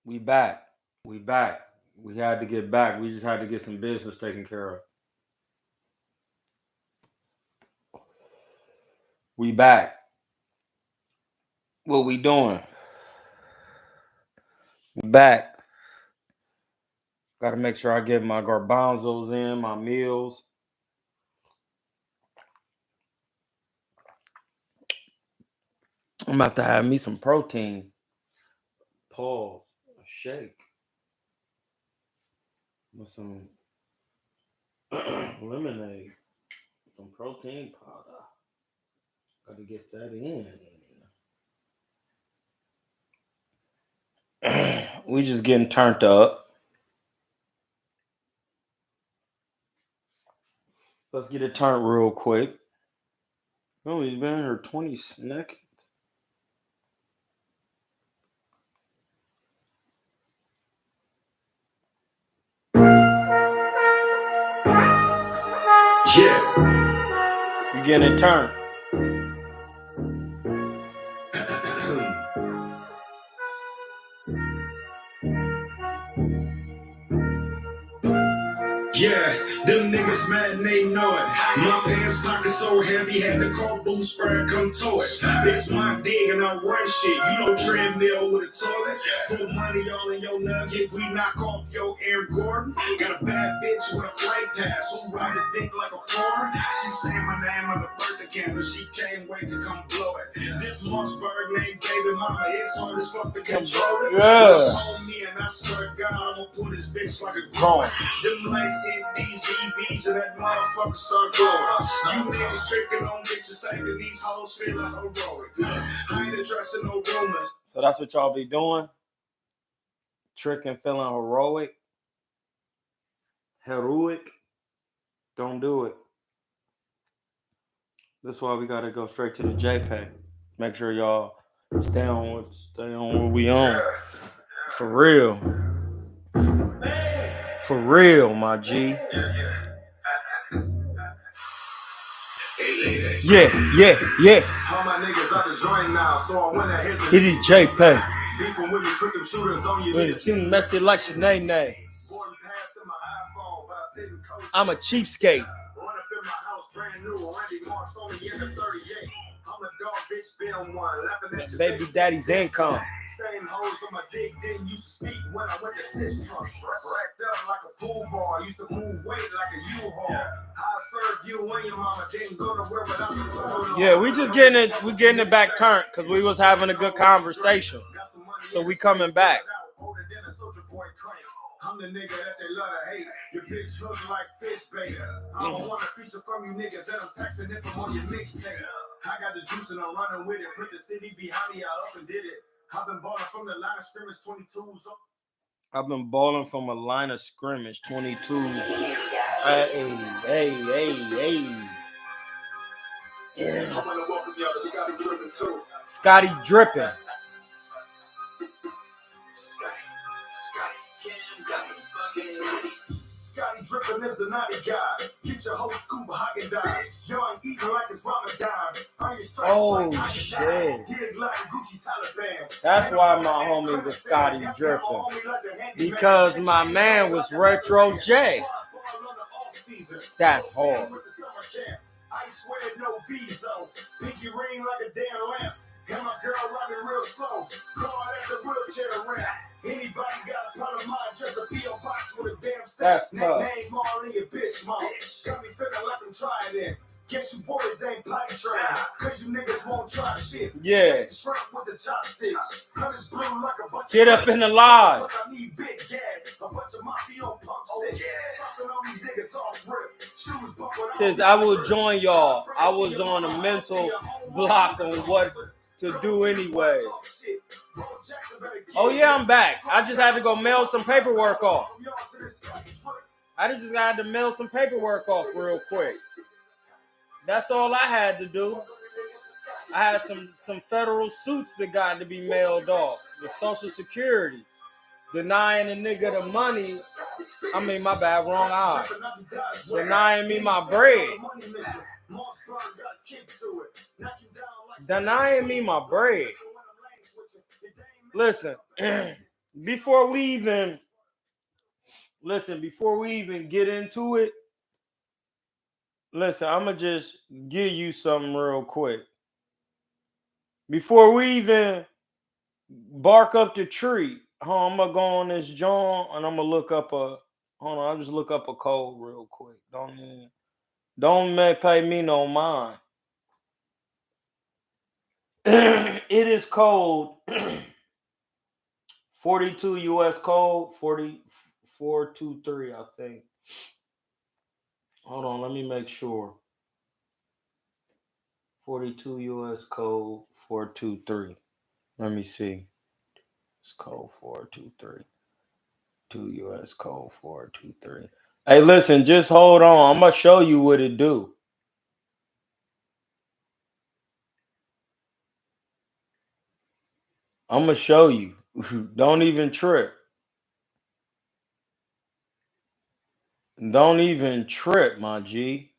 We back. We back. We had to get back. We just had to get some business taken care of. We back. What we doing? We back. Got to make sure I get my garbanzos in, my meals. I'm about to have me some protein. Pause. A shake. With some lemonade. Some protein powder. Got to get that in. We just getting turned up. Let's get it turned real quick. Only been here 20 seconds. Yeah. We getting it turned. Yeah, them niggas mad and they know it. My pants pocket so heavy, had the car boot spread come to it. It's my dig and I run shit. You know treadmill with a toilet. Put money all in your nugget. We knock off your Air Gordon. Got a bad bitch with a flight pass who ride a dick like a foreign. She saying my name on the birthday candle. She can't wait to come blow it. This Mossberg named Baby Mama. It's hard as fuck to control it. Yeah. Hold me and I swear to God I'm gonna pull this bitch like a groin. Them lights hit these EVs and that motherfucker start glowing. You niggas tricking on bitches saying these hoes feeling heroic. I ain't addressing no rumors. So that's what y'all be doing? Tricking, feeling heroic? Heroic? Don't do it. That's why we gotta go straight to the JPEG. Make sure y'all stay on what we on. For real. For real, my G. Yeah. All my niggas out the joint now, so I went ahead It is JPEG. beefing with you, put them shooters on you. When you see me messy like Sinead. I'm a cheapskate. Baby daddy's income. Same hoes on my dick didn't used to speak when I went to six trunks. Racked up like a pool bar, used to move weight like a U-Haul. I served you when your mama didn't go nowhere without you. Yeah, we getting it back turned because we was having a good conversation. So we coming back. I'm the nigga that they love to hate. Your bitch hook like fish bait. I don't want a feature from you niggas that I'm texting it from on your mixtape. I got the juice and I'm running with it. Put the city behind me, I up and did it. I've been balling from the line of scrimmage 22s. I've been balling from a line of scrimmage 22s. Hey. Yeah. I want to welcome y'all to Scotty Drippin' too. Scotty Drippin'. Scotty Drippin' is a naughty guy. Get your whole scoop of Haagen-Dazs. Y'all ain't eating like it's Ramadan. Oh shit. That's why my homie was Scotty Drippin'. Because my man was Retro J. That's hard. I swear no V-zone. Pinky ring like a damn lamp. And my girl running real slow. Call at the wheelchair ramp. Anybody got a pot of mine, just a P.O. box with a damn stamp. That's tough. Name Marley and bitch mom. Got me feeling like I'm trying it. Guess you boys ain't potty trained. Cause you niggas won't try shit. Yeah. Shrimp with the chopsticks. Colors blue like a bunch Get up in the line. I need big gas. A bunch of mafia pumps. Sucking on these niggas off rip. Shoes bumping. Says I will join y'all. I was on a mental block on what to do anyway. Oh yeah, I'm back. I just had to go mail some paperwork off. I just had to mail some paperwork off real quick. That's all I had to do. I had some federal suits that got to be mailed off. The Social Security. Denying a nigga the money. I mean, my bad, wrong eye. Denying me my bread. Denying me my bread. Listen, before we even get into it, listen, I'm gonna just give you something real quick. Before we even bark up the tree, I'm gonna go on this John and I'm gonna look up a I'll just look up a code real quick. Don't pay me no mind. It is code 42 US code 4423, I think. Hold on, let me make sure. 42 US code 423. Let me see. It's code 423. 2 US code 423. Hey, listen, just hold on. I'm gonna show you what it do. I'm gonna show you. Don't even trip. Don't even trip, my G.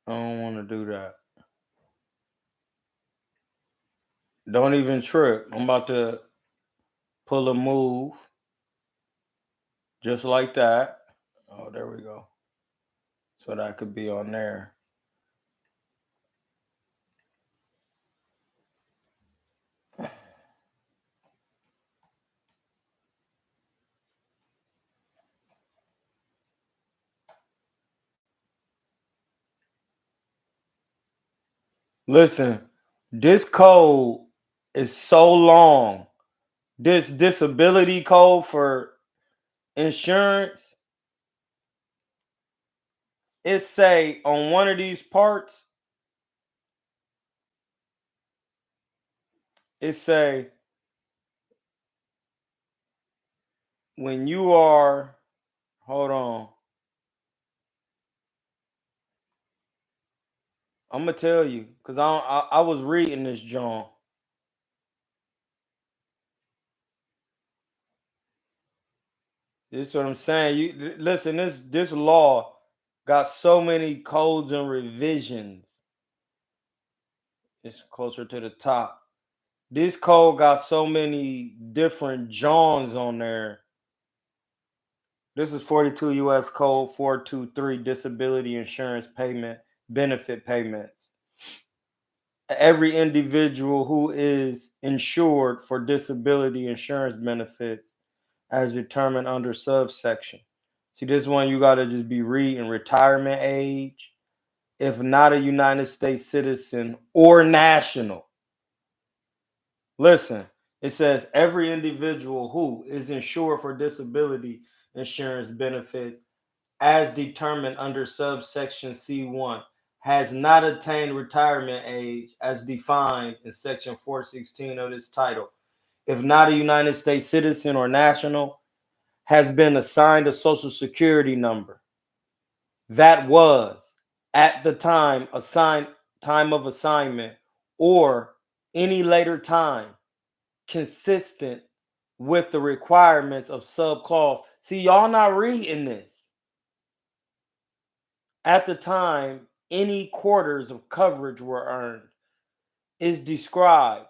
I don't want to do that. Don't even trip. I'm about to pull a move just like that. Oh, there we go. So that could be on there. Listen, this code is so long. This disability code for insurance, it say on one of these parts, it say when you are, hold on, I'm gonna tell you because I was reading this John. This is what I'm saying. You listen, this law got so many codes and revisions. It's closer to the top. This code got so many different Johns on there. This is 42 US code 423 disability insurance payment benefit payments. Every individual who is insured for disability insurance benefits as determined under subsection. See, this one you got to just be reading retirement age, if not a United States citizen or national. Listen, it says every individual who is insured for disability insurance benefit as determined under subsection C1 has not attained retirement age as defined in section 416 of this title. If not a United States citizen or national, has been assigned a social security number that was at the time of assignment or any later time consistent with the requirements of subclause. See, y'all not reading this. At the time, any quarters of coverage were earned is described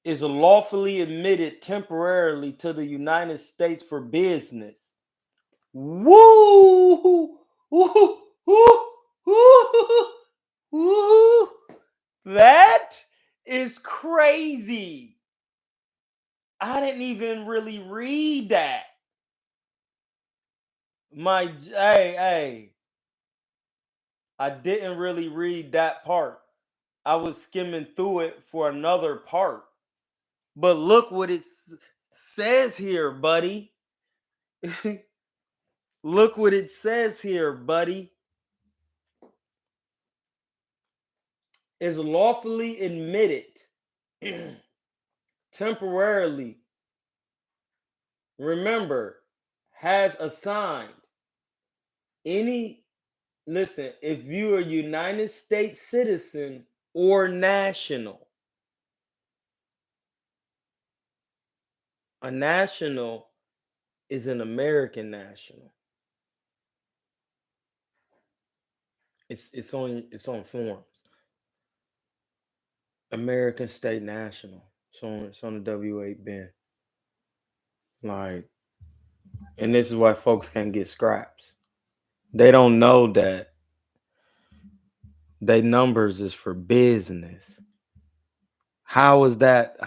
is lawfully admitted temporarily to the United States for business. Woo! Woo! Woo! Woo! Woo! That is crazy. I didn't even really read that. Hey, I didn't really read that part. I was skimming through it for another part. But look what it says here, buddy. Look what it says here, buddy. Is lawfully admitted temporarily. Remember, has assigned any, listen, if you're a United States citizen or national, a national is an American national. It's on forms. American State National. It's on the W8 bin. Like, and this is why folks can't get scraps. They don't know that they numbers is for business. How is that?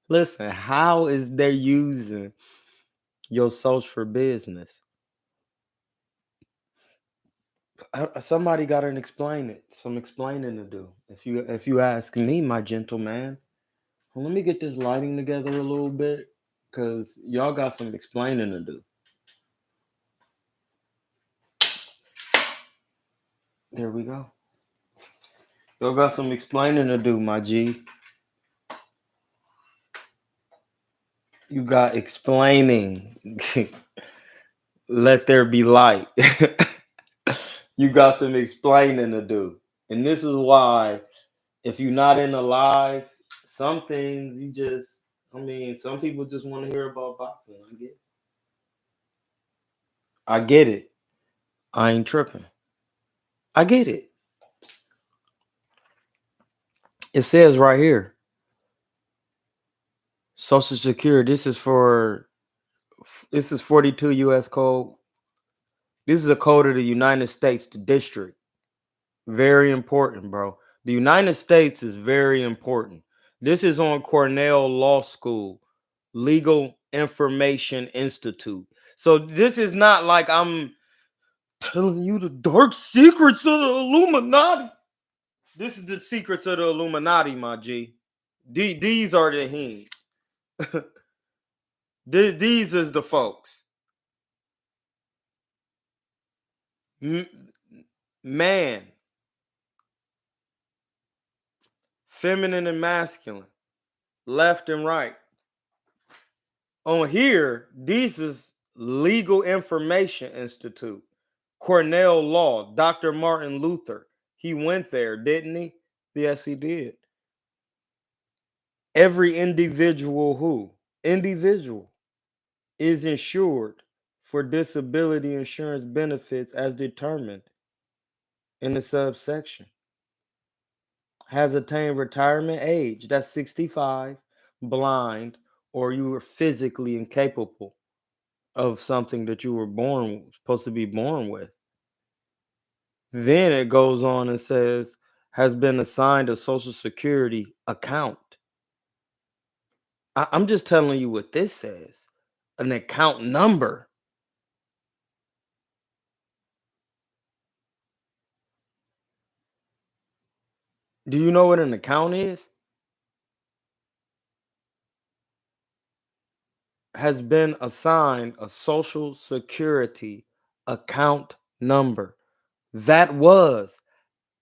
Listen, how is they using your social for business? Somebody got to explain it. Some explaining to do. If you ask me, my gentleman, well, let me get this lighting together a little bit, cause y'all got some explaining to do. There we go. Y'all got some explaining to do, my G. You got explaining. Let there be light. You got some explaining to do. And this is why, if you're not in the live, some things some people just want to hear about boxing. I get it. I ain't tripping. I get it. It says right here, Social Security. This is 42 U.S. code. This is a code of the United States, the district. Very important, bro. The United States is very important. This is on Cornell Law School, Legal Information Institute. So this is not like I'm telling you the dark secrets of the Illuminati. This is the secrets of the Illuminati, my G. These are the hints. These is the folks. Man, feminine and masculine, left and right. On here, this is Legal Information Institute, Cornell Law, Dr. Martin Luther. He went there, didn't he? Yes, he did. Every individual is insured for disability insurance benefits as determined in the subsection. Has attained retirement age, that's 65, blind, or you were physically incapable of something that you were supposed to be born with. Then it goes on and says, has been assigned a Social Security account. I'm just telling you what this says, an account number. Do you know what an account is? Has been assigned a Social Security account number. That was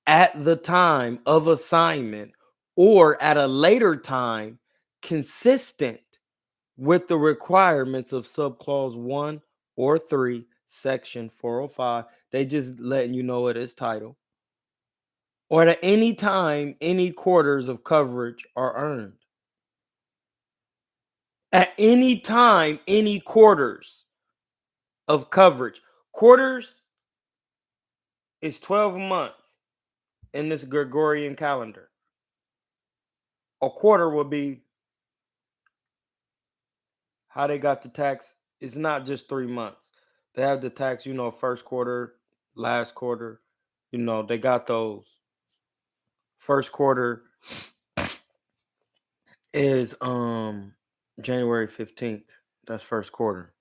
at the time of assignment or at a later time consistent with the requirements of subclause 1 or 3, section 405. They just letting you know it is title. Or at any time, any quarters of coverage are earned. At any time, any quarters of coverage. Quarters is 12 months in this Gregorian calendar. A quarter will be how they got the tax. It's not just 3 months. They have the tax, first quarter, last quarter. They got those. First quarter is January 15th. That's first quarter.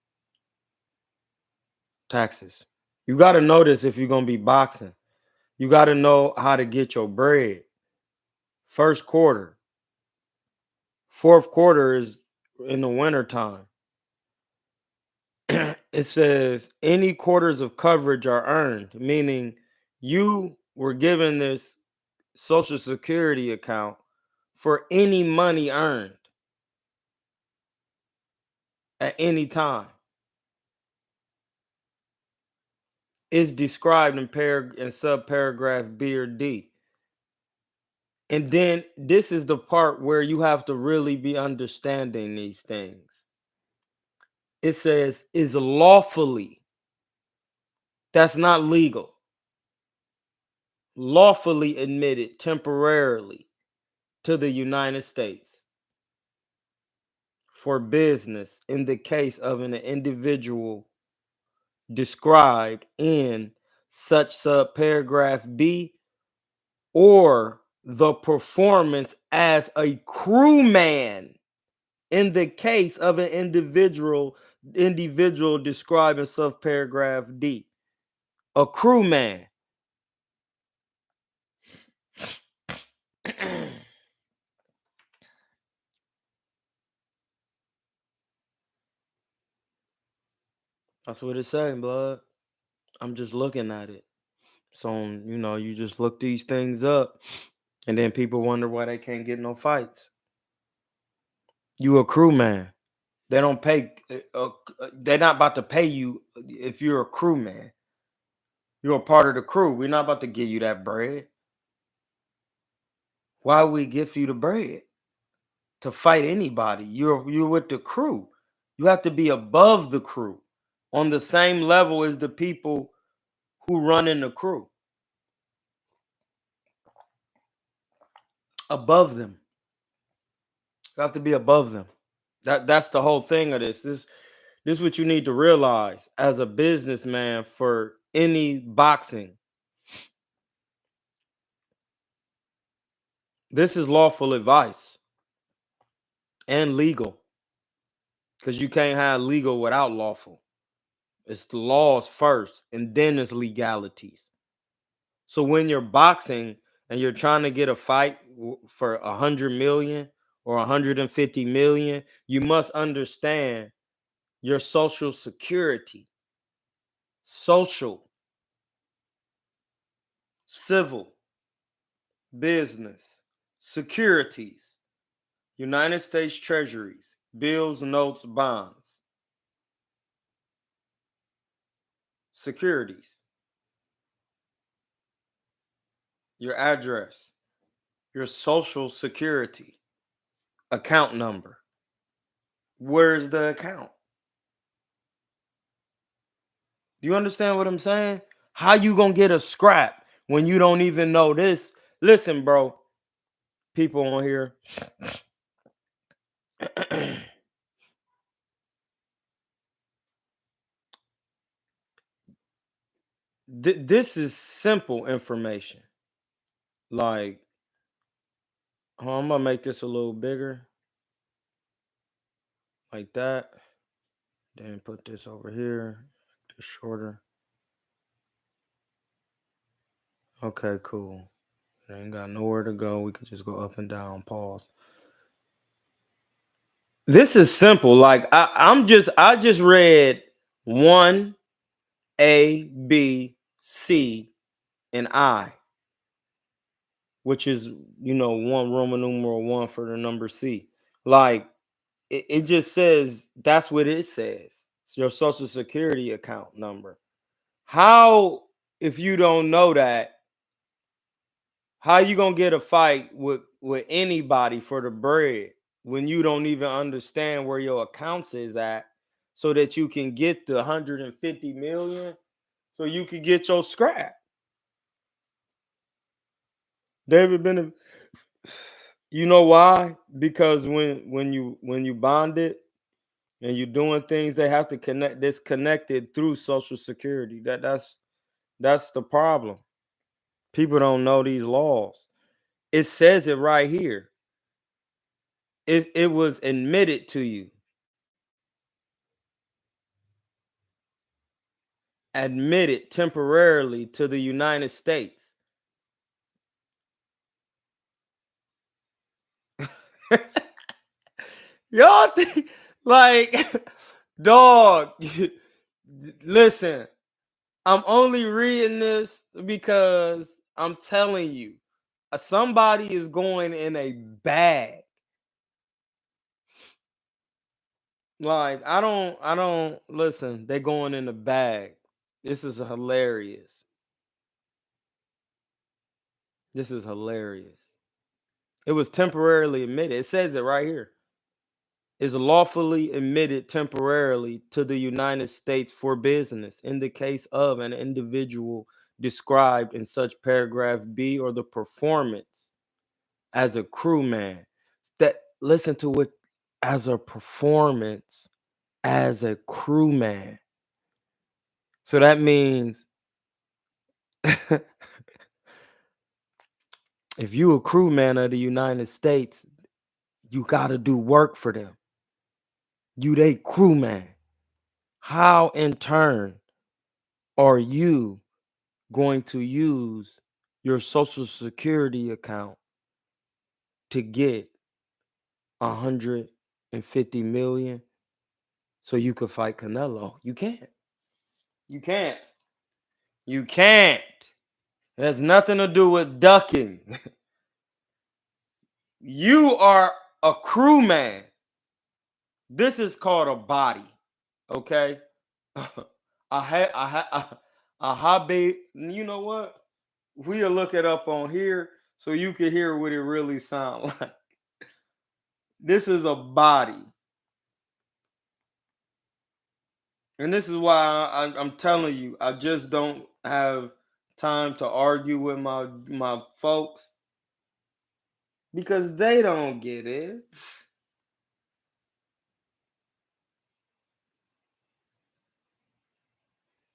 Taxes. You got to know this if you're going to be boxing. You got to know how to get your bread. First quarter. Fourth quarter is in the winter time. It says any quarters of coverage are earned, meaning you were given this Social Security account for any money earned at any time. Is described in subparagraph B or D. And then this is the part where you have to really be understanding these things. It says is lawfully. That's not legal. lawfully admitted temporarily to the United States for business in the case of an individual described in such subparagraph B, or the performance as a crewman in the case of an individual described in subparagraph D. A crewman. That's what it's saying, blood. I'm just looking at it. So, you just look these things up, and then people wonder why they can't get no fights. You a crewman. They don't pay. They're not about to pay you if you're a crewman. You're a part of the crew. We're not about to give you that bread. Why would we give you the bread to fight anybody? You're with the crew. You have to be above the crew, on the same level as the people who run in the crew. Above them. You have to be above them. That's the whole thing of this. This is what you need to realize as a businessman for any boxing. This is lawful advice and legal, because you can't have legal without lawful. It's the laws first, and then it's legalities. So when you're boxing and you're trying to get a fight for 100 million or 150 million, you must understand your social security, social, civil, business, securities, United States Treasuries, bills, notes, bonds, securities, your address, your social security, account number. Where's the account? You understand what I'm saying? How you gonna get a scrap when you don't even know this? Listen, bro, people on here. This is simple information. Like, I'm gonna make this a little bigger, like that. Then put this over here, this shorter. Okay, cool. Ain't got nowhere to go. We could just go up and down. Pause. This is simple. Like I just read 1, A, B, C, and I, which is, one Roman numeral 1 for the number C. Like it just says, that's what it says. It's your social security account number. How, if you don't know that, how you gonna get a fight with anybody for the bread when you don't even understand where your accounts is at, so that you can get the 150 million, so you can get your scrap? David Bennett, you know why? Because when you bond it and you're doing things, they have to connect this connected through social security. That's the problem. People don't know these laws. It says it right here. It was admitted to you. Admitted temporarily to the United States. Y'all think, like, dog, listen, I'm only reading this because I'm telling you, somebody is going in a bag. Like, I don't listen, they going in a bag. This is hilarious. This is hilarious. It was temporarily admitted. It says it right here. Is lawfully admitted temporarily to the United States for business in the case of an individual described in such paragraph B or the performance as a crewman. That listen to it, as a performance as a crewman. So that means if you a crewman of the United States, you got to do work for them. You they crewman. How in turn are you going to use your social security account to get 150 million so you could fight Canelo? You can't. You can't. You can't. It has nothing to do with ducking. You are a crewman. This is called a body. Okay? A hobby. You know what? We'll look it up on here so you can hear what it really sounds like. This is a body. And this is why I'm telling you, I just don't have time to argue with my folks because they don't get it.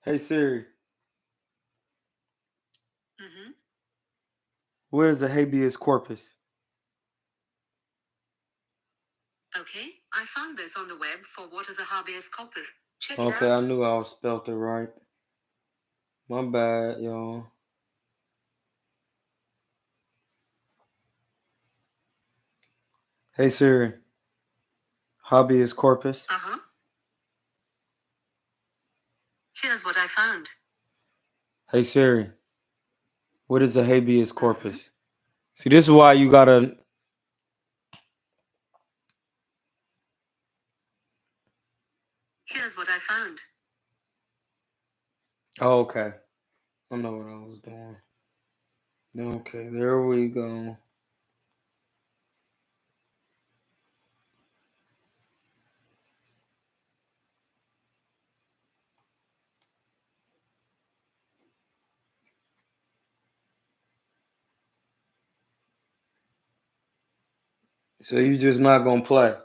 Hey Siri, where is the habeas corpus? Okay, I found this on the web for what is a habeas corpus. Check it Okay, out. I knew I spelled it right. My bad, y'all. Hey Siri, habeas corpus. Uh-huh. Here's what I found. Hey Siri, what is a habeas corpus? See, this is why you gotta. Here's what I found. Oh, okay. I know what I was doing. Okay, there we go. So you just not gonna play.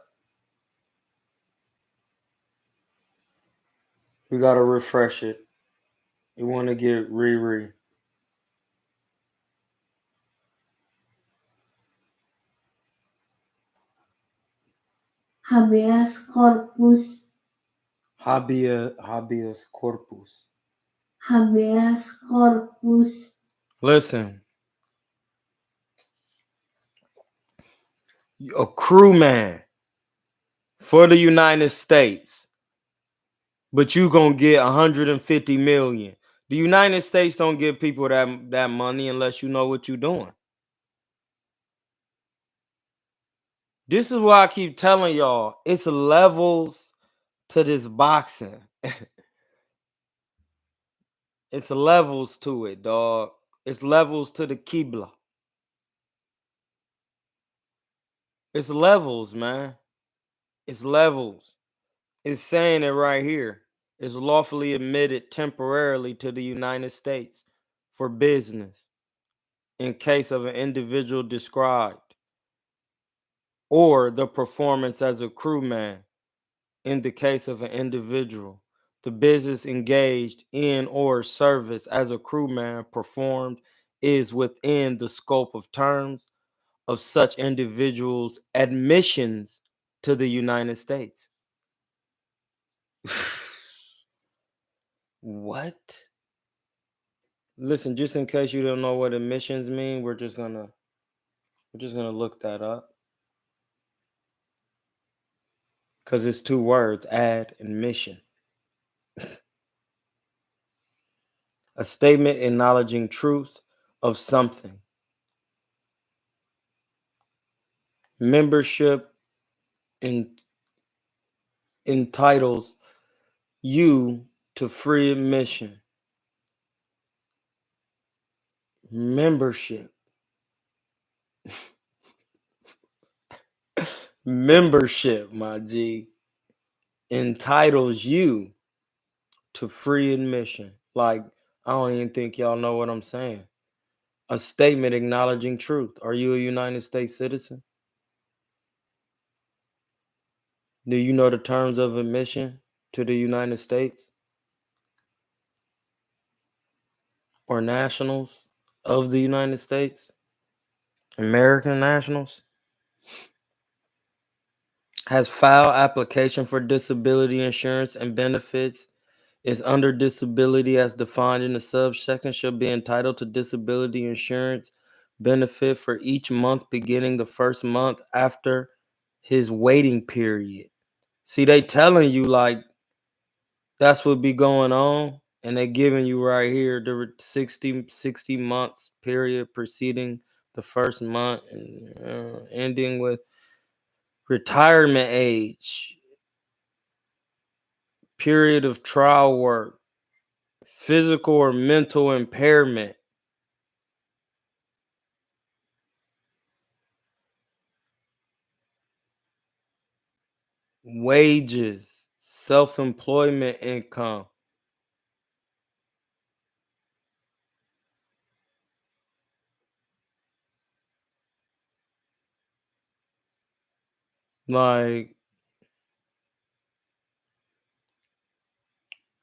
We gotta refresh it. You wanna get Riri. Habeas corpus. Habeas corpus. Habeas corpus. Listen, a crewman for the United States, but you gonna get 150 million. The United States don't give people that money unless you know what you're doing. This is why I keep telling y'all, it's levels to this boxing. It's levels to it, dog. It's levels to the Qibla. It's levels, man. It's levels. It's saying it right here. Is lawfully admitted temporarily to the United States for business in case of an individual described or the performance as a crewman in the case of an individual. The business engaged in or service as a crewman performed is within the scope of terms of such individuals' admissions to the United States. What? Listen, just in case you don't know what admissions mean, we're just gonna look that up. Because it's two words, ad and mission. A statement acknowledging truth of something. Membership entitles you to free admission. Membership. Membership, my G, entitles you to free admission. Like I don't even think y'all know what I'm saying. A statement acknowledging truth. Are you a United States citizen? Do you know the terms of admission to the United States? Or nationals of the United States? American nationals? Has filed application for disability insurance and benefits, is under disability as defined in the subsection, shall be entitled to disability insurance benefit for each month beginning the first month after his waiting period. See, they telling you like that's what be going on, and they giving you right here the 60 months period preceding the first month and ending with retirement age, period of trial work, physical or mental impairment, wages, self-employment income. Like,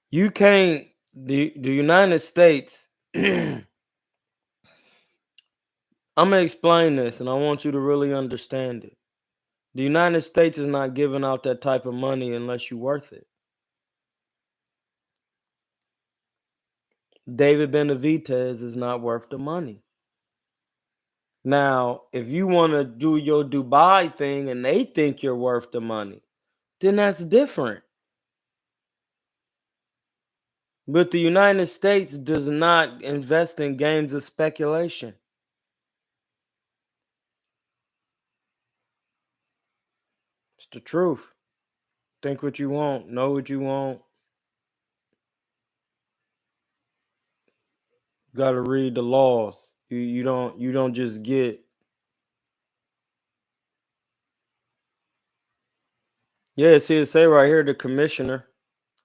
you can't, the United States, I'm going to explain this and I want you to really understand it. The United States is not giving out that type of money unless you're worth it. David Benavidez is not worth the money. Now, if you want to do your Dubai thing and they think you're worth the money, then that's different. But the United States does not invest in games of speculation. It's the truth. Think what you want, know what you want. You gotta read the laws. You don't just get. Yeah, see it say right here the commissioner.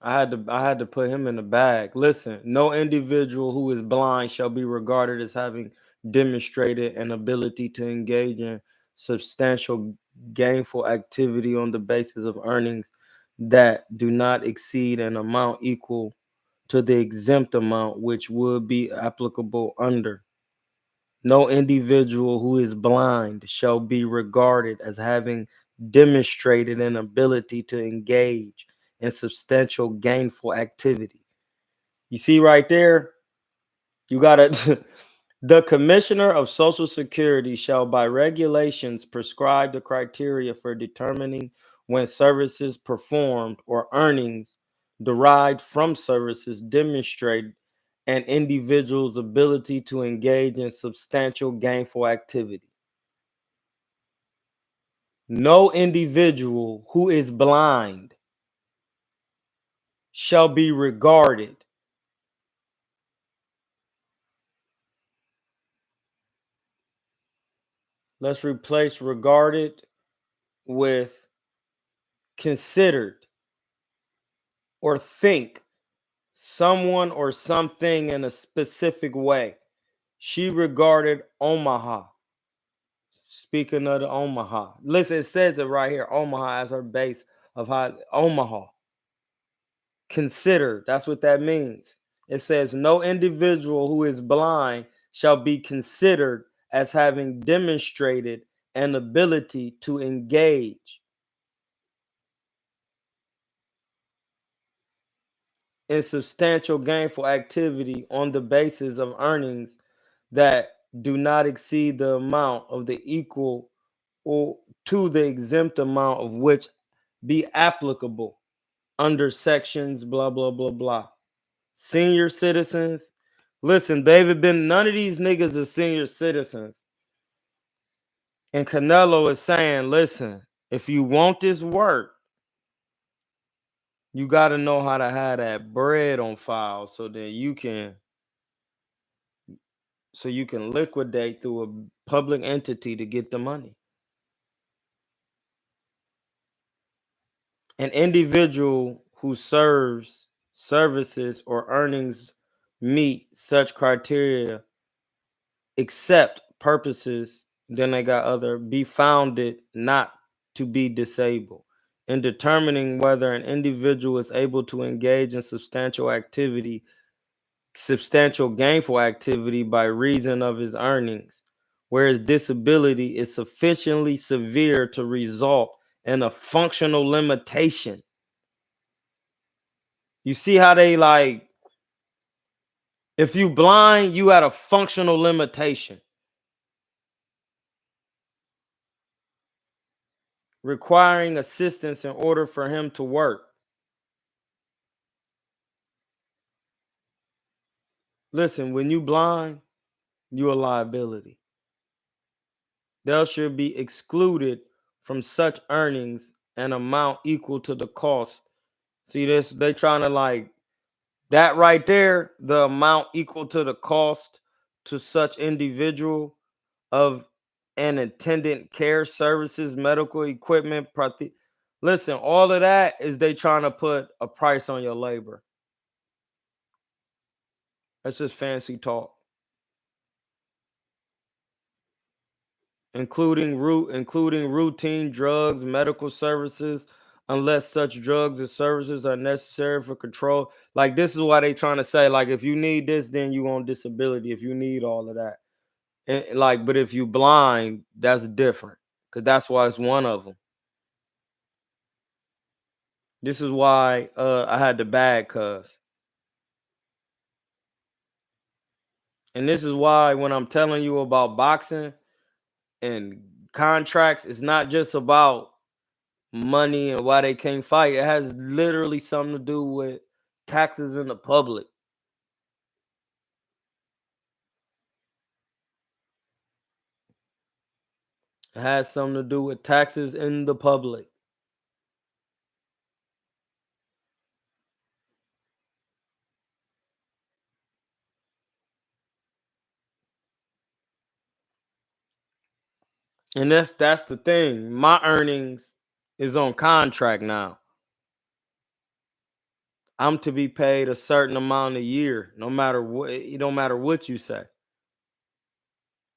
I had to put him in the bag. Listen, no individual who is blind shall be regarded as having demonstrated an ability to engage in substantial gainful activity on the basis of earnings that do not exceed an amount equal to the exempt amount which would be applicable under. No individual who is blind shall be regarded as having demonstrated an ability to engage in substantial gainful activity. You see right there, you got to the commissioner of Social Security shall by regulations prescribe the criteria for determining when services performed or earnings derived from services demonstrate an individual's ability to engage in substantial gainful activity. No individual who is blind shall be regarded. Let's replace regarded with considered or think someone or something in a specific way. She regarded Omaha. Speaking of the Omaha, listen, it says it right here. Omaha as her base of how Omaha. Consider, that's what that means. It says, no individual who is blind shall be considered as having demonstrated an ability to engage in substantial gainful activity on the basis of earnings that do not exceed the amount of the equal or to the exempt amount of which be applicable under sections blah blah blah blah. Senior citizens, listen, none of these niggas are senior citizens. And Canelo is saying, listen, if you want this work, you got to know how to have that bread on file so that you can liquidate through a public entity to get the money. An individual who serves services or earnings meet such criteria except purposes, then they got other, be founded not to be disabled. In determining whether an individual is able to engage in substantial gainful activity by reason of his earnings, whereas disability is sufficiently severe to result in a functional limitation. You see how they like, if you blind, you had a functional limitation requiring assistance in order for him to work. Listen, when you blind, you're a liability. Thou should be excluded from such earnings an amount equal to the cost. See this? They trying to like that right there, the amount equal to the cost to such individual of an attendant care services, medical equipment. Listen, all of that is they trying to put a price on your labor. That's just fancy talk. Including routine drugs, medical services, unless such drugs or services are necessary for control. Like this is why they trying to say, like, if you need this, then you on disability. If you need all of that, and like, but if you blind, that's different, because that's why it's one of them. This is why I had the bag, cuz. And this is why when I'm telling you about boxing and contracts, it's not just about money and why they can't fight. It has literally something to do with taxes in the public. It has something to do with taxes in the public. And that's the thing. My earnings is on contract now. I'm to be paid a certain amount a year, no matter what. It don't matter what you say.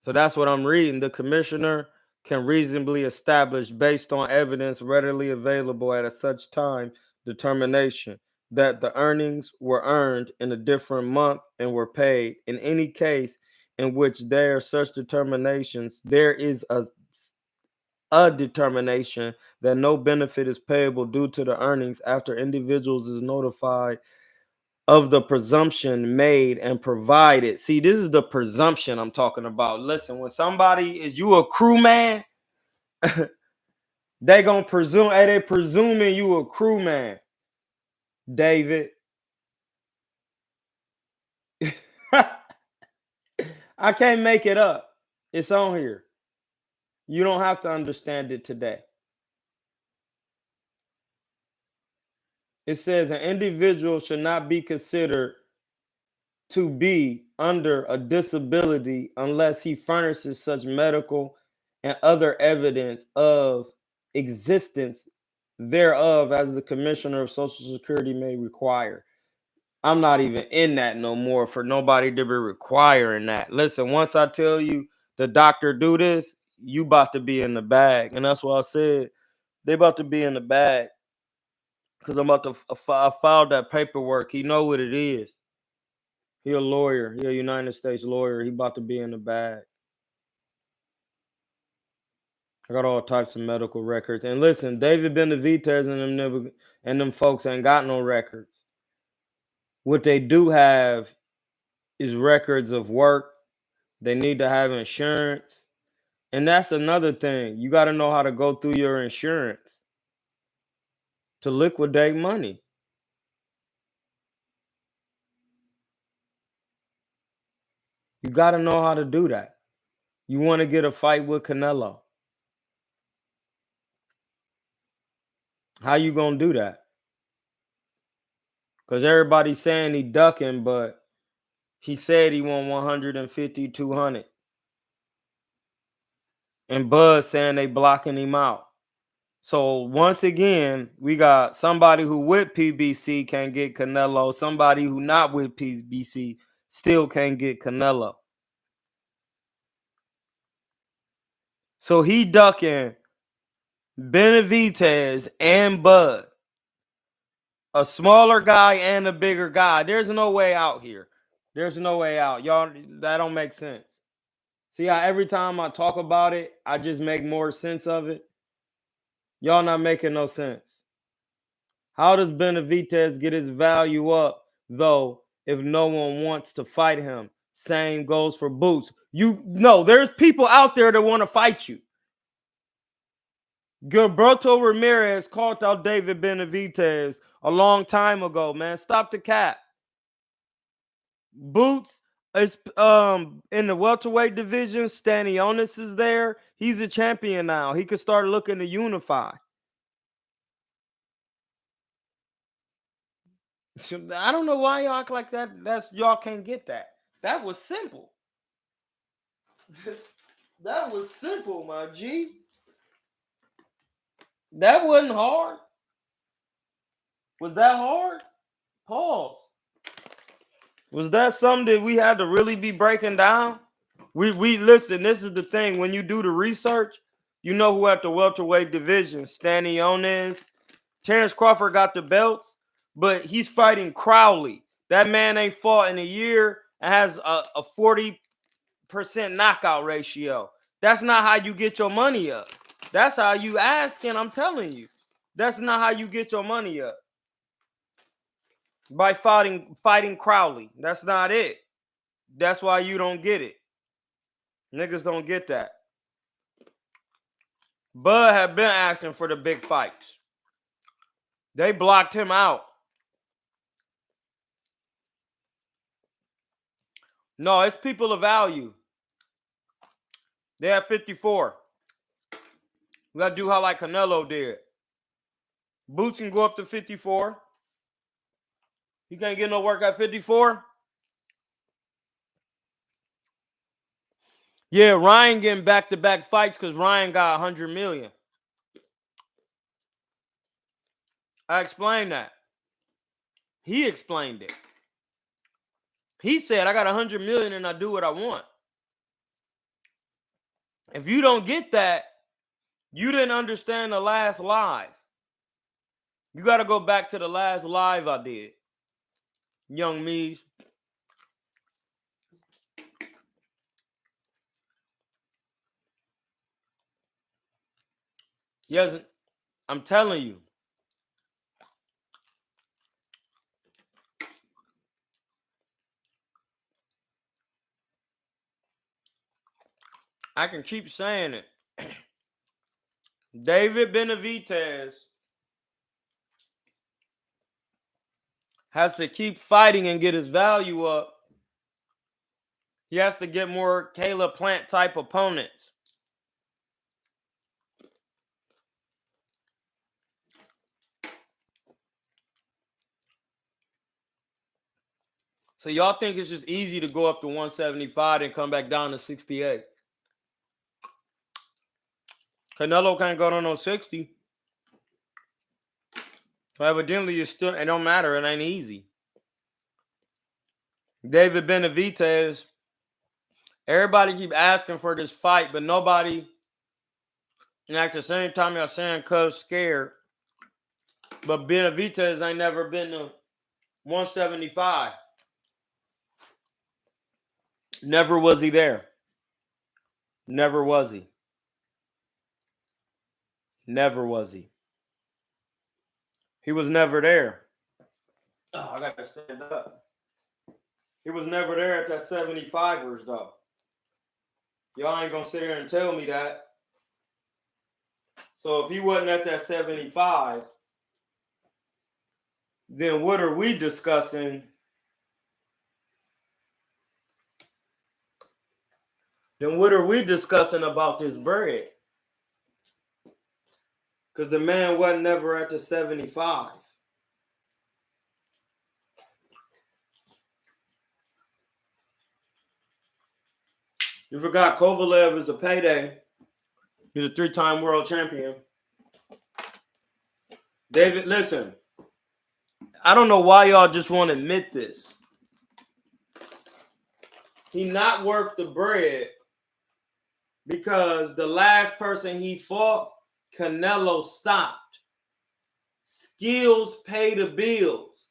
So that's what I'm reading. The commissioner can reasonably establish, based on evidence readily available at a such time determination, that the earnings were earned in a different month and were paid. In any case in which there are such determinations, there is a determination that no benefit is payable due to the earnings after individuals is notified of the presumption made and provided. See, this is the presumption I'm talking about. Listen, when somebody is you a crewman, they gonna presume, hey, they presuming you a crewman, David. I can't make it up. It's on here. You don't have to understand it today. It says an individual should not be considered to be under a disability unless he furnishes such medical and other evidence of existence thereof as the commissioner of Social Security may require. I'm not even in that no more for nobody to be requiring that. Listen, once I tell you the doctor do this, you about to be in the bag. And that's why I said they about to be in the bag, because I'm about to I filed that paperwork. He know what it is. He a lawyer. He a United States lawyer. He about to be in the bag. I got all types of medical records. And listen, David Benavidez and them folks ain't got no records. What they do have is records of work. They need to have insurance. And that's another thing. You got to know how to go through your insurance to liquidate money. You got to know how to do that. You want to get a fight with Canelo. How you going to do that? Because everybody's saying he ducking, but he said he won 150, 200. And Buzz saying they blocking him out. So once again, we got somebody who with PBC can't get Canelo. Somebody who not with PBC still can't get Canelo. So he ducking Benavidez and Bud, a smaller guy and a bigger guy. There's no way out here. There's no way out. Y'all, that don't make sense. See how every time I talk about it, I just make more sense of it? Y'all not making no sense. How does Benavidez get his value up, though, if no one wants to fight him? Same goes for Boots. There's people out there that want to fight you. Gilberto Ramirez called out David Benavidez a long time ago, man. Stop the cap. Boots is in the welterweight division. Stanionis is there. He's a champion now. He could start looking to unify. I don't know why y'all act like that. Y'all can't get that. That was simple. That was simple, my G. That wasn't hard. Was that hard? Pause. Was that something that we had to really be breaking down? We listen, this is the thing. When you do the research, you know who at the welterweight division. Stanionis. Terrence Crawford got the belts, but he's fighting Crowley. That man ain't fought in a year and has a 40% knockout ratio. That's not how you get your money up. That's how you asking, I'm telling you. That's not how you get your money up. By fighting Crowley. That's not it. That's why you don't get it. Niggas don't get that. Bud had been acting for the big fights. They blocked him out. No, it's people of value. They have 54. We got to do how like Canelo did. Boots can go up to 54. He can't get no work at 54. Yeah, Ryan getting back-to-back fights because Ryan got 100 million. I explained that. He explained it. He said, I got 100 million and I do what I want. If you don't get that, you didn't understand the last live. You got to go back to the last live I did. Young Mees. Yes, I'm telling you. I can keep saying it. David Benavidez has to keep fighting and get his value up. He has to get more Caleb Plant type opponents. So y'all think it's just easy to go up to 175 and come back down to 68? Canelo can't go to no 60. So evidently, it don't matter. It ain't easy. David Benavidez, everybody keep asking for this fight, but nobody, and at the same time, y'all saying cuz scared. But Benavidez ain't never been to 175. Never was he there. Never was he. Never was he. He was never there. Oh, I got to stand up. He was never there at that 75ers, though. Y'all ain't going to sit here and tell me that. So if he wasn't at that 75, then what are we discussing? Then what are we discussing about this bread? Because the man wasn't never at the 75. You forgot Kovalev is a payday. He's a 3-time world champion. David, listen. I don't know why y'all just want to admit this. He not worth the bread because the last person he fought, Canelo stopped. Skills pay the bills.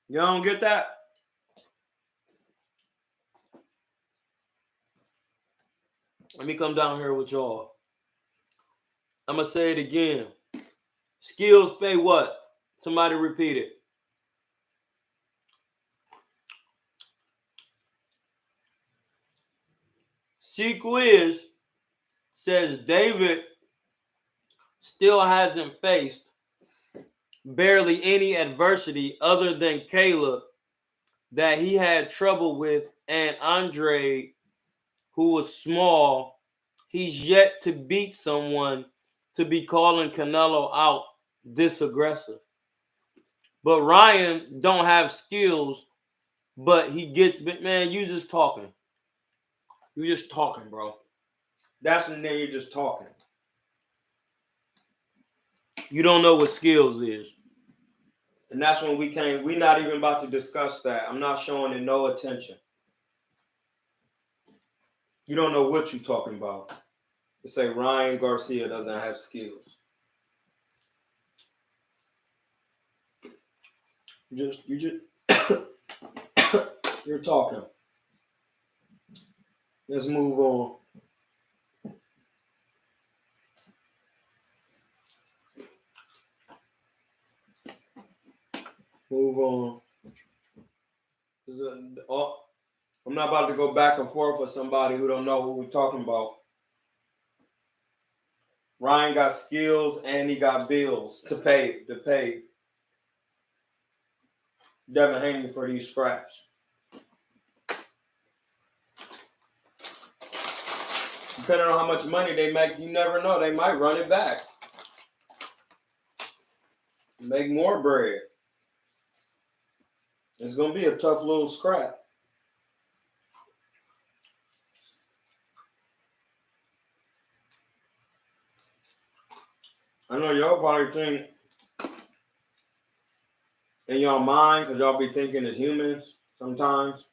You don't get that? Let me come down here with y'all. I'm going to say it again. Skills pay what? Somebody repeat it. C-Quiz says David still hasn't faced barely any adversity other than Caleb that he had trouble with, and Andre, who was small. He's yet to beat someone to be calling Canelo out this aggressive. But Ryan don't have skills, but he gets, man, you just talking. You just talking, bro. That's when then you're just talking. You don't know what skills is. And that's when we're not even about to discuss that. I'm not showing it no attention. You don't know what you're talking about. You say Ryan Garcia doesn't have skills. You're talking. Let's move on. Move on. I'm not about to go back and forth with somebody who don't know who we're talking about. Ryan got skills and he got bills to pay. Devin Haney for these scraps. Depending on how much money they make, you never know. They might run it back. Make more bread. It's going to be a tough little scrap. I know y'all probably think in your mind, because y'all be thinking as humans sometimes,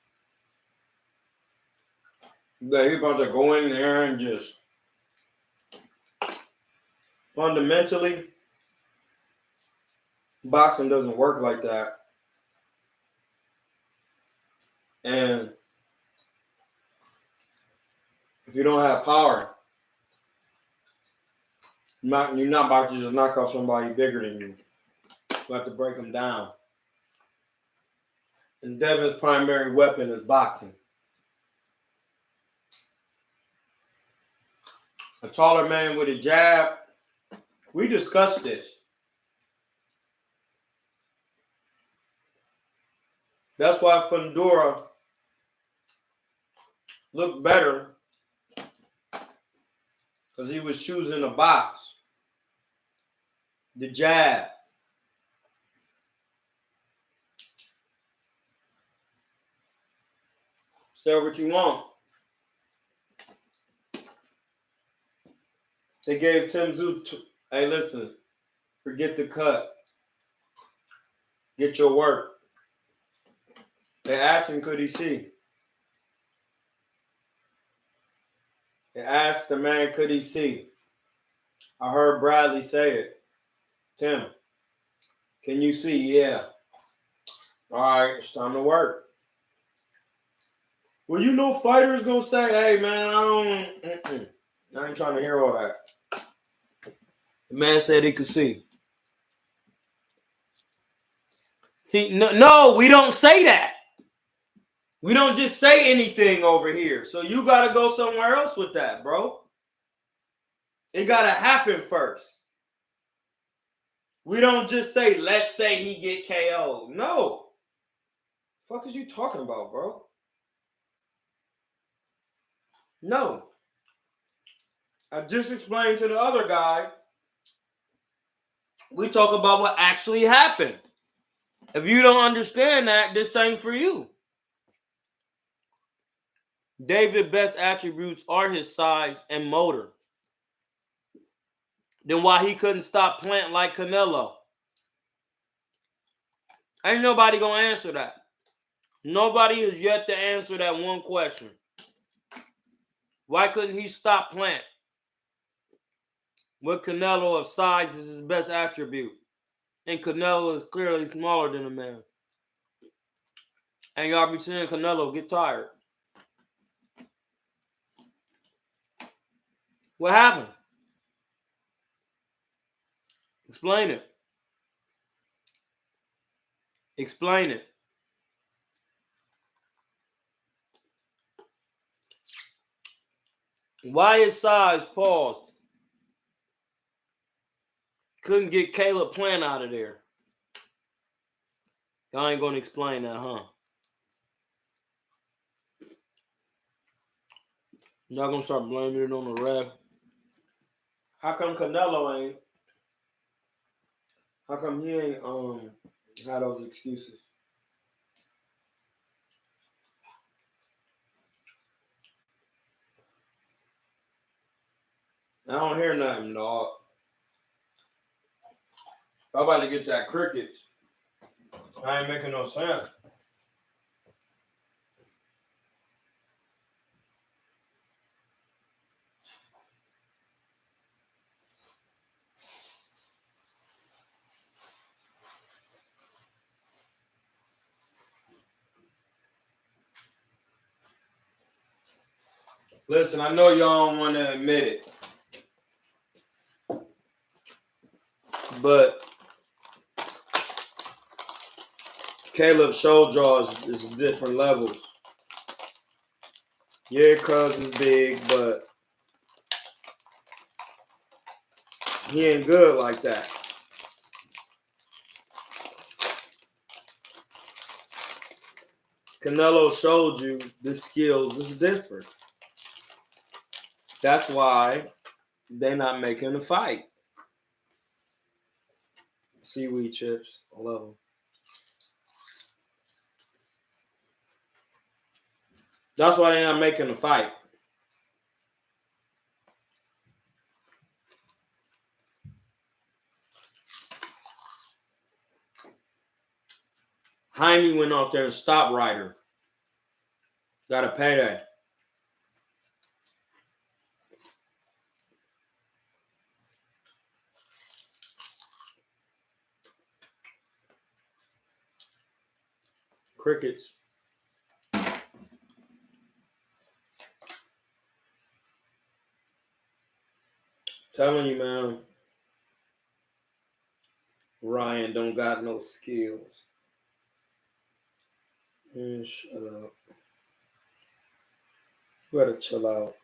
that you're about to go in there and just fundamentally, boxing doesn't work like that. And if you don't have power, you're not about to just knock out somebody bigger than you. You have to break them down. And Devin's primary weapon is boxing. A taller man with a jab. We discussed this. That's why Fundora looked better, because he was choosing a box. The jab. Say what you want. They gave Tim Tszyu, hey, listen, forget the cut. Get your work. They asked him, could he see? They asked the man, could he see? I heard Bradley say it. Tim, can you see? Yeah. All right, it's time to work. Well, you know, fighters gonna say, hey, man, I ain't trying to hear all that. The man said he could see. See, no, we don't say that. We don't just say anything over here. So you got to go somewhere else with that, bro. It got to happen first. We don't just say, let's say he get KO'd. No. The fuck is you talking about, bro? No. I just explained to the other guy. We talk about what actually happened. If you don't understand that, this ain't for you. David's best attributes are his size and motor. Then why he couldn't stop planting like Canelo? Ain't nobody gonna answer that. Nobody has yet to answer that one question. Why couldn't he stop Plant? With Canelo of size is his best attribute. And Canelo is clearly smaller than the man. And y'all be seeing Canelo get tired. What happened? Explain it. Explain it. Why is size paused? Couldn't get Caleb Plant out of there. Y'all ain't gonna explain that, huh? Y'all gonna start blaming it on the ref? How come Canelo ain't? How come he ain't had those excuses? I don't hear nothing, dog. I'm about to get that crickets. I ain't making no sense. Listen, I know y'all don't want to admit it, but Caleb's show draws is different levels. Yeah, cuz is big, but he ain't good like that. Canelo showed you the skills is different. That's why they're not making a fight. Seaweed chips, I love them. That's why they're not making a fight. Jaime went out there and stopped Ryder. Got a payday. Crickets. Telling you, man. Ryan don't got no skills. Man, shut up. You gotta chill out.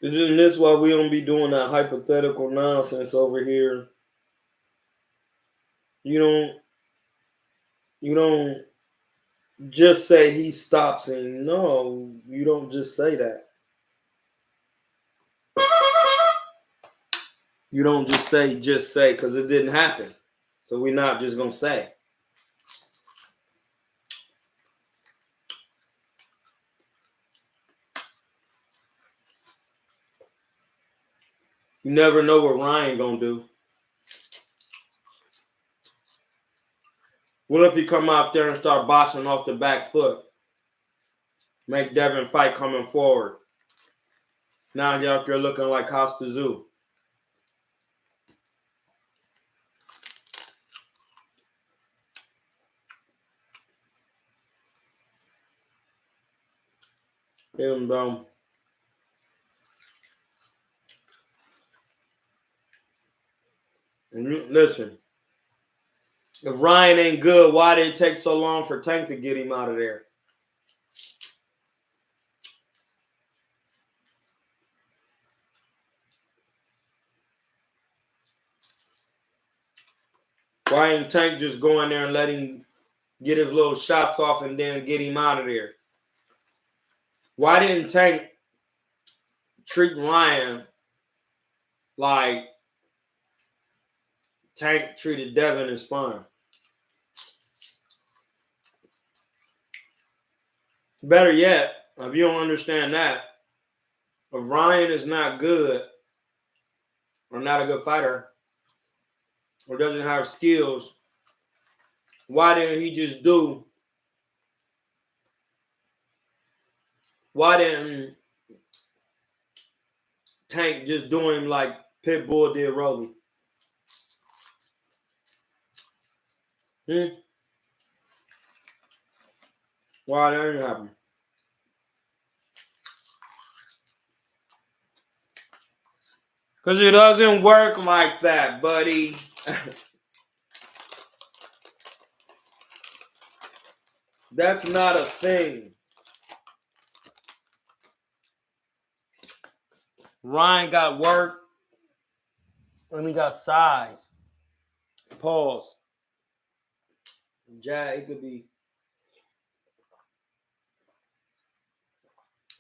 Isn't this why we don't be doing that hypothetical nonsense over here? You don't just say he stops and no, you don't just say that. You don't just say because it didn't happen. So we're not just gonna say. You never know what Ryan gonna do. What if he come out there and start boxing off the back foot? Make Devin fight coming forward. Now you're out there looking like Costa Zoo. Him, bro. And listen, if Ryan ain't good, why did it take so long for Tank to get him out of there? Why ain't Tank just go in there and let him get his little shots off and then get him out of there? Why didn't Tank treat Ryan like Tank treated Devin in sparring? Better yet, if you don't understand that, if Ryan is not good or not a good fighter or doesn't have skills, why didn't he just do? Why didn't Tank just do him like Pitbull did Rolly? Why that didn't happen? Because it doesn't work like that, buddy. That's not a thing. Ryan got work and he got size. Pause. Jad, it could be.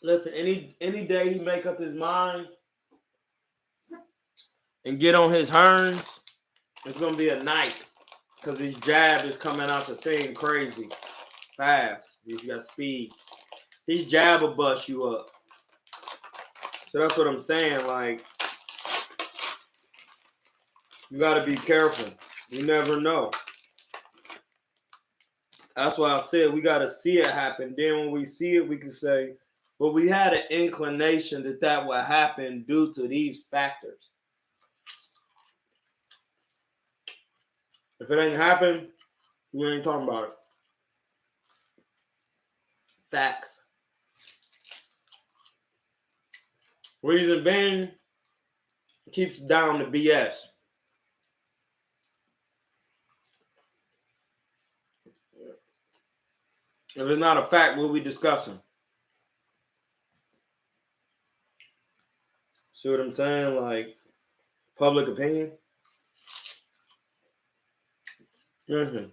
Listen, any day he make up his mind and get on his herns, it's gonna be a night. Because his jab is coming out the thing crazy. Fast. He's got speed. His jab will bust you up. So that's what I'm saying. Like, you gotta be careful. You never know. That's why I said we gotta see it happen. Then when we see it, we can say, well, we had an inclination that would happen due to these factors. If it ain't happened, we ain't talking about it. Facts. Reason being, keeps down the BS. If it's not a fact, what we discussing? See what I'm saying? Like, public opinion. Mm-hmm.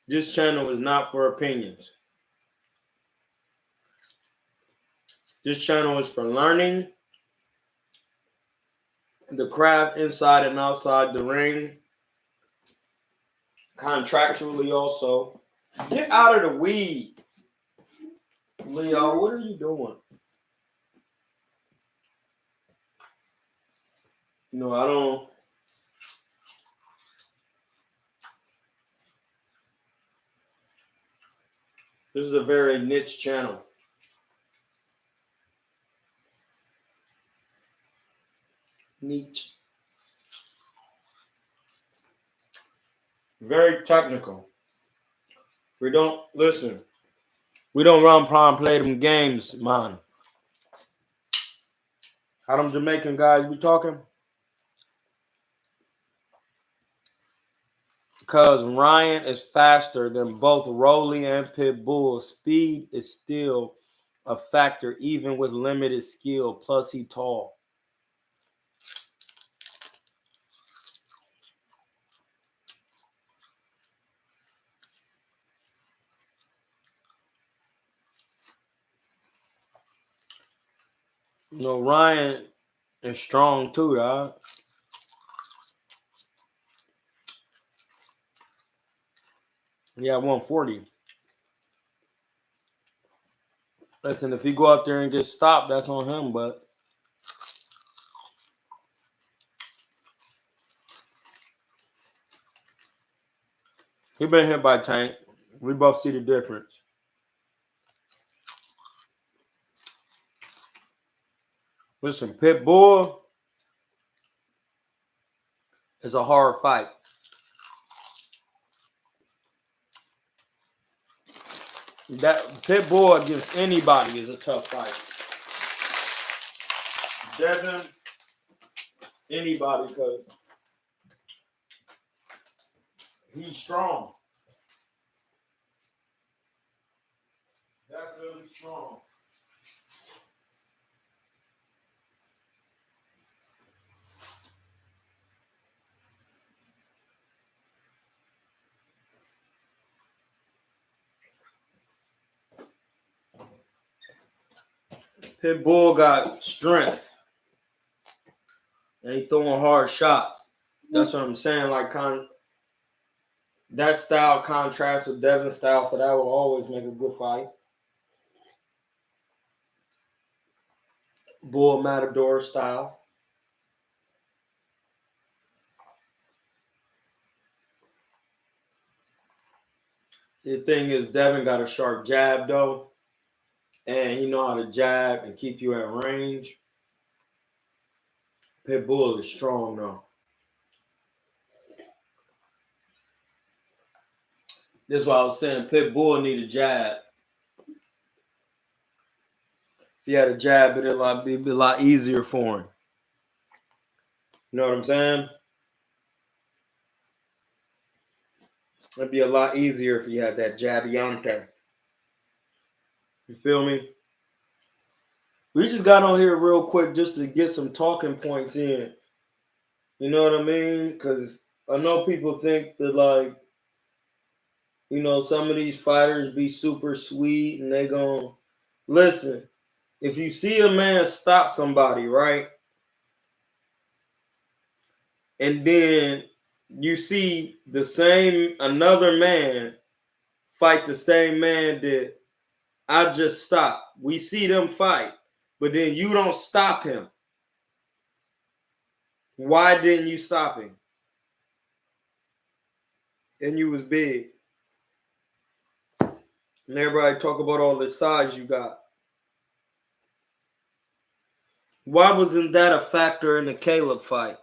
This channel is not for opinions. This channel is for learning the craft inside and outside the ring. Contractually also. Get out of the weed. Leo, what are you doing? No, I don't. This is a very niche channel. Niche. Very technical. We don't listen. We don't run prime play them games, man. How them Jamaican guys be talking? Because Ryan is faster than both Rolly and Pitbull. Speed is still a factor, even with limited skill. Plus, he tall. You know, Ryan is strong too, dog. Yeah, 140. Listen, if he go up there and get stopped, that's on him, but he been hit by Tank. We both see the difference. Listen, Pitbull is a hard fight. That Pitbull against anybody is a tough fight. Devin, anybody, because he's strong. Definitely strong. Pitbull got strength. And he throwing hard shots. That's what I'm saying. Like, that style contrasts with Devin's style, so that will always make a good fight. Bull Matador style. The thing is, Devin got a sharp jab though, and he know how to jab and keep you at range. Pitbull is strong though. This is why I was saying Pitbull need a jab. If he had a jab, it'd be a lot easier for him. You know what I'm saying? It'd be a lot easier if he had that jabiante. You feel me? We just got on here real quick just to get some talking points in. You know what I mean? Because I know people think that, like, you know, some of these fighters be super sweet and they gon' listen. If you see a man stop somebody, right? And then you see another man fight the same man that I just stopped. We see them fight, but then you don't stop him. Why didn't you stop him? And you was big. And everybody talk about all the size you got. Why wasn't that a factor in the Caleb fight?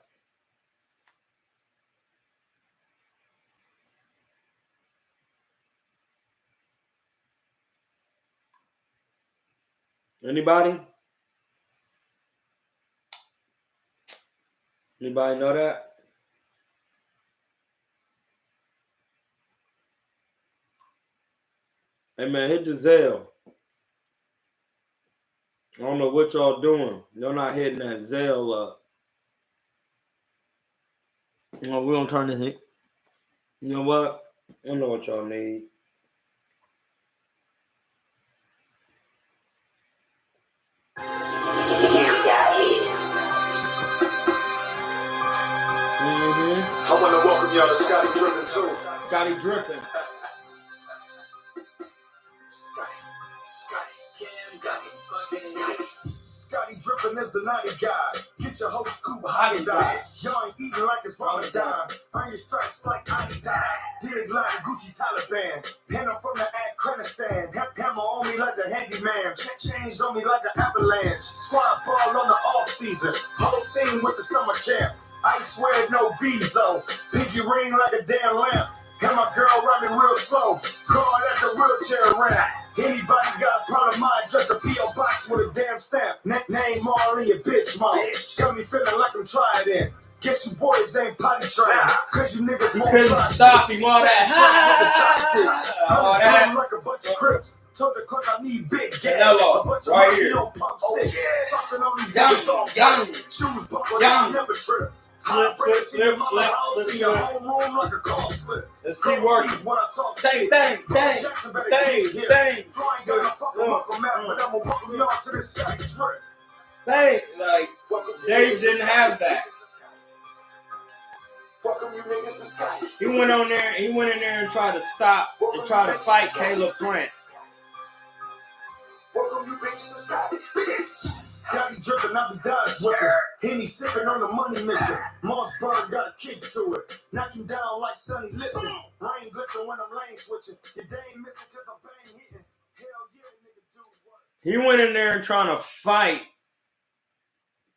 Anybody? Anybody know that? Hey man, hit the Zelle. I don't know what y'all doing. Y'all not hitting that Zelle up. You know, we don't turn this hit. You know what? I don't know what y'all need. I want to welcome y'all to Scotty Drippin' too. Scotty Drippin'. Scotty Drippin' is the 90 guy. Get your whole scoop hottie die. Y'all ain't eating like it's Ramadan. Earn your stripes like Adidas. Dig like Gucci Taliban. And I'm from the Afghanistan. Hammer on me like the handyman. Chains on me like the avalanche. Squad ball on the off season. Whole thing with the summer camp. I swear no visa. Pinky ring like a damn lamp. And my girl running real slow. Call that the wheelchair ramp. Anybody got a problem, I just a P.O. box with a damn stamp. Name Marley a bitch mom. Got me feeling like I'm trying. Guess you boys ain't potty trained. Cause you niggas won't couldn't stop him, all that. All that. Like a bunch of crips. Told the clerk I need big gas. Hello, right here. Young. Shoes buckled, I never trip. Flip. Let's keep working. Bang. Bang. Like, Dave didn't have that. He went in there and tried to stop and try to fight Caleb Plant. Welcome you bitches to Scotty, Scotty drippin', I be Dodge whippin'. Henny sippin' on the money mission. Mossberg got a kick to it. Knock him down like Sonny Liston. Rain glitsin' when I'm lane switching. Your day ain't missing cause I'm bang hitting. Hell yeah, nigga, do what? He went in there and trying to fight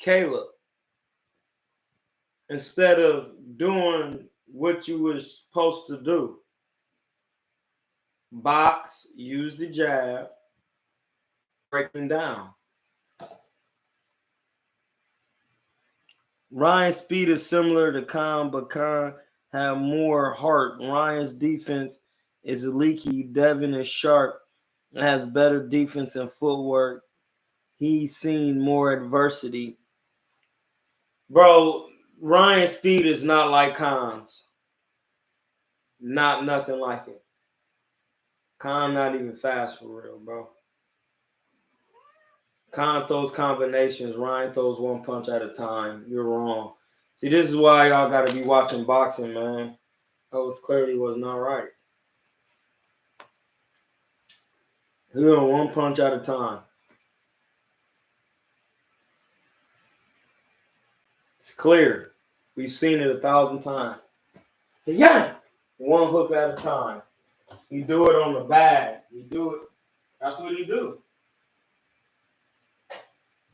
Caleb instead of doing what you were supposed to do. Box, use the jab, break him down. Ryan's speed is similar to Khan, but Khan have more heart. Ryan's defense is leaky. Devin is sharp and has better defense and footwork. He's seen more adversity. Bro, Ryan's speed is not like Khan's. Nothing like it. Khan not even fast for real, bro. Khan throws combinations. Ryan throws one punch at a time. You're wrong. See, this is why y'all got to be watching boxing, man. That clearly was not right. He went one punch at a time. It's clear. We've seen it 1,000 times. Yeah, one hook at a time. You do it on the bag. You do it. That's what you do.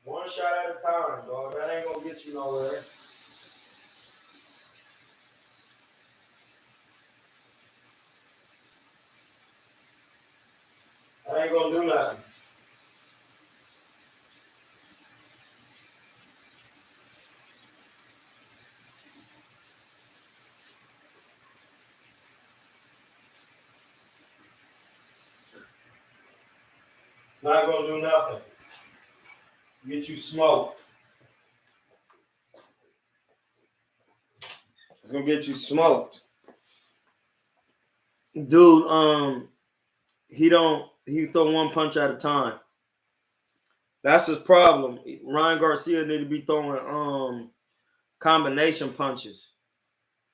One shot at a time, dog. That ain't gonna get you nowhere. That ain't gonna do nothing. It's not gonna do nothing. Get you smoked. It's gonna get you smoked. Dude, he throw one punch at a time. That's his problem. Ryan Garcia need to be throwing combination punches.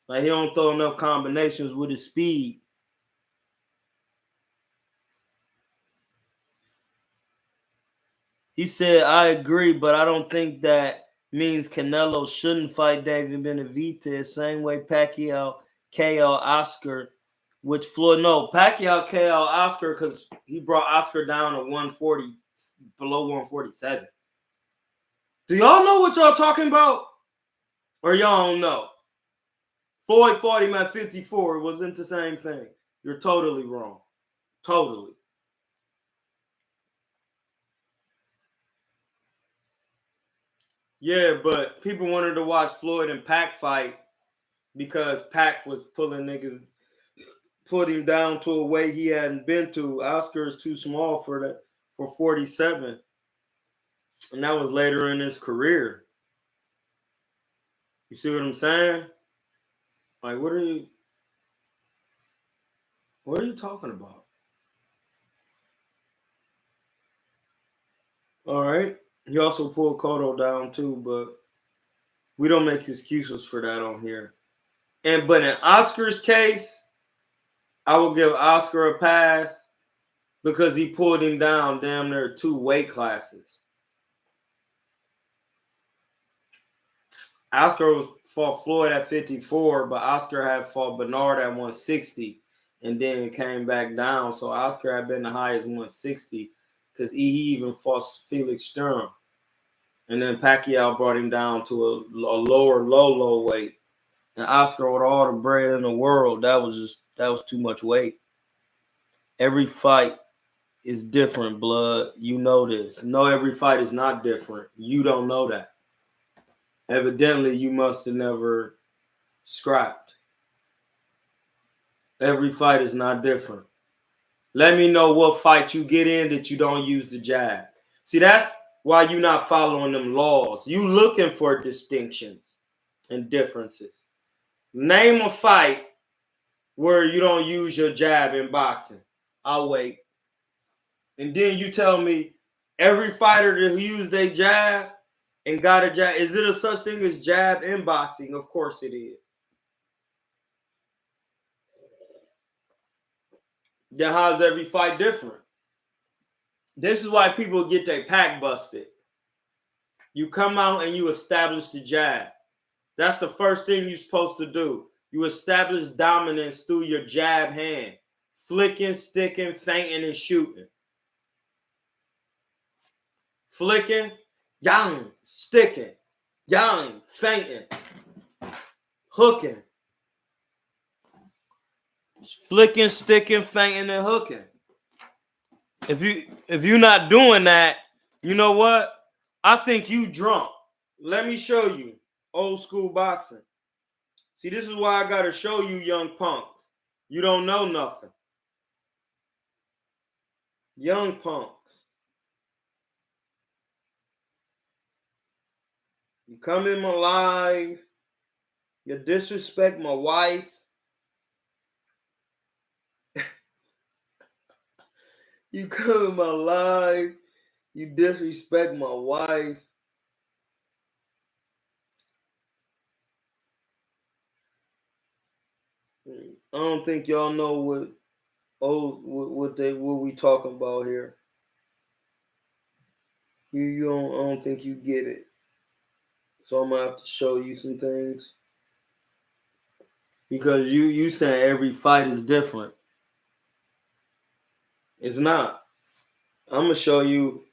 Like he don't throw enough combinations with his speed. He said, I agree, but I don't think that means Canelo shouldn't fight David Benavidez. Same way Pacquiao, KO, Oscar, which Floyd, no, Pacquiao, KO, Oscar, because he brought Oscar down to 140, below 147. Do y'all know what y'all talking about? Or y'all don't know? Floyd fought him at 54. It wasn't the same thing. You're totally wrong. Totally. Yeah, but people wanted to watch Floyd and Pac fight because Pac was pulling niggas, put him down to a weight he hadn't been to. Oscar is too small for that, for 47. And that was later in his career. You see what I'm saying? Like, what are you talking about? All right. He also pulled Cotto down too, but we don't make excuses for that on here. But in Oscar's case, I will give Oscar a pass because he pulled him down damn near 2 weight classes. Oscar fought Floyd at 54, but Oscar had fought Bernard at 160 and then came back down. So Oscar had been the highest 160 because he even fought Felix Sturm. And then Pacquiao brought him down to a lower, low weight. And Oscar, with all the bread in the world, that was too much weight. Every fight is different, blood. You know this. No, every fight is not different. You don't know that. Evidently, you must have never scrapped. Every fight is not different. Let me know what fight you get in that you don't use the jab. See, that's why you're not following them laws. You looking for distinctions and differences. Name a fight where you don't use your jab in boxing. I'll wait. And then you tell me every fighter that used their jab and got a jab. Is it a such thing as jab in boxing? Of course it is. Then how's every fight different? This is why people get their pack busted. You come out and you establish the jab. That's the first thing you're supposed to do. You establish dominance through your jab hand. Flicking, sticking, feinting, and shooting. Flicking, yang, sticking, yang, feinting, hooking. Flicking, sticking, feinting, and hooking. If you're not doing that, you know what? I think you drunk. Let me show you old school boxing. See, this is why I gotta show you young punks. You don't know nothing. Young punks. You come in my life. You disrespect my wife. You come in my life. You disrespect my wife. I don't think y'all know what we talking about here. I don't think you get it. So I'm gonna have to show you some things. Because you saying every fight is different. It's not. I'm gonna show you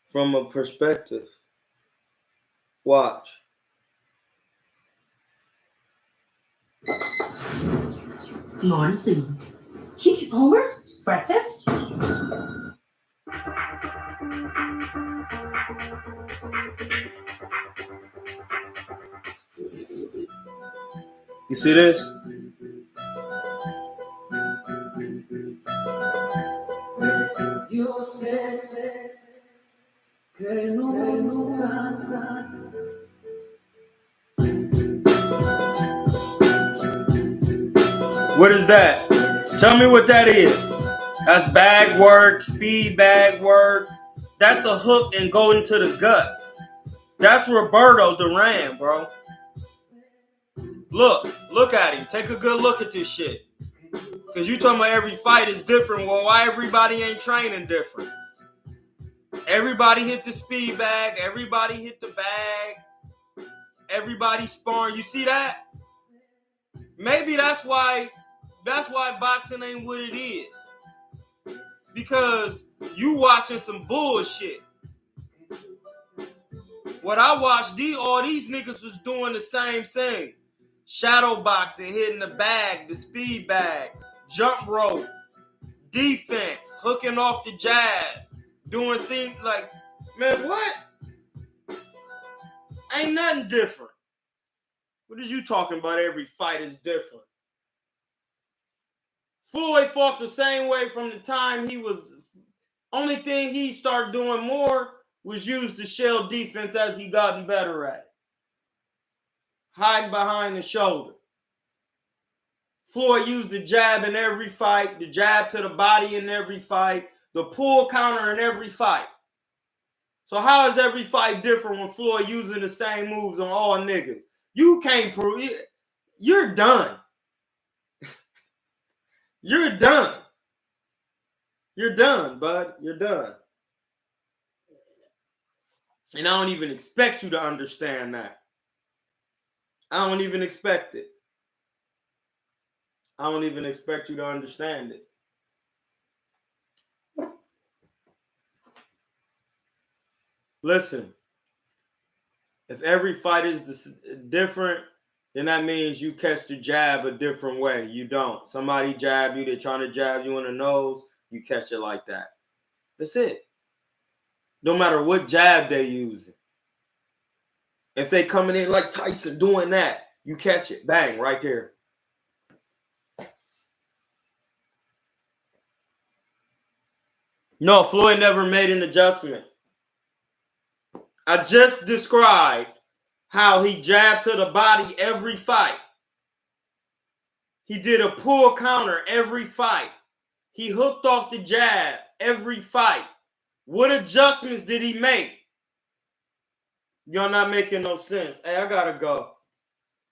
from a perspective. Watch. Morning, Susan. Homer, breakfast? You see this? What is that? Tell me what that is. That's bag work, speed bag work. That's a hook and go into the guts. That's Roberto Duran, bro. Look at him. Take a good look at this shit. Because you talking about every fight is different. Well, why everybody ain't training different? Everybody hit the speed bag. Everybody hit the bag. Everybody sparring. You see that? Maybe that's why boxing ain't what it is. Because you watching some bullshit. What I watched, all these niggas was doing the same thing. Shadow boxing, hitting the bag, the speed bag, jump rope, defense, hooking off the jab, doing things like, man, what? Ain't nothing different. What is you talking about? Every fight is different. Floyd fought the same way from the time he was. Only thing he started doing more was use the shell defense as he gotten better at it. Hiding behind the shoulder. Floyd used the jab in every fight, the jab to the body in every fight, the pull counter in every fight. So how is every fight different when Floyd using the same moves on all niggas? You can't prove it. You're done. You're done. You're done, bud. You're done. And I don't even expect you to understand that. I don't even expect it. I don't even expect you to understand it. Listen, if every fight is different, then that means you catch the jab a different way. You don't. Somebody jab you, they're trying to jab you in the nose, you catch it like that. That's it. No matter what jab they using. If they coming in like Tyson doing that, you catch it. Bang, right there. No, Floyd never made an adjustment. I just described how he jabbed to the body every fight. He did a pull counter every fight. He hooked off the jab every fight. What adjustments did he make? Y'all not making no sense. Hey, I gotta go.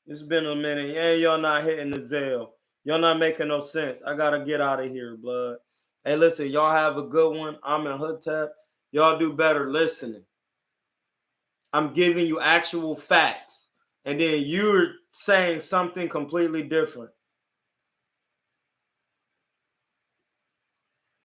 It's been a minute. Hey, y'all not hitting the Zelle. Y'all not making no sense. I gotta get out of here, blood. Hey, listen, y'all have a good one. I'm in Hotep. Y'all do better listening. I'm giving you actual facts. And then you're saying something completely different.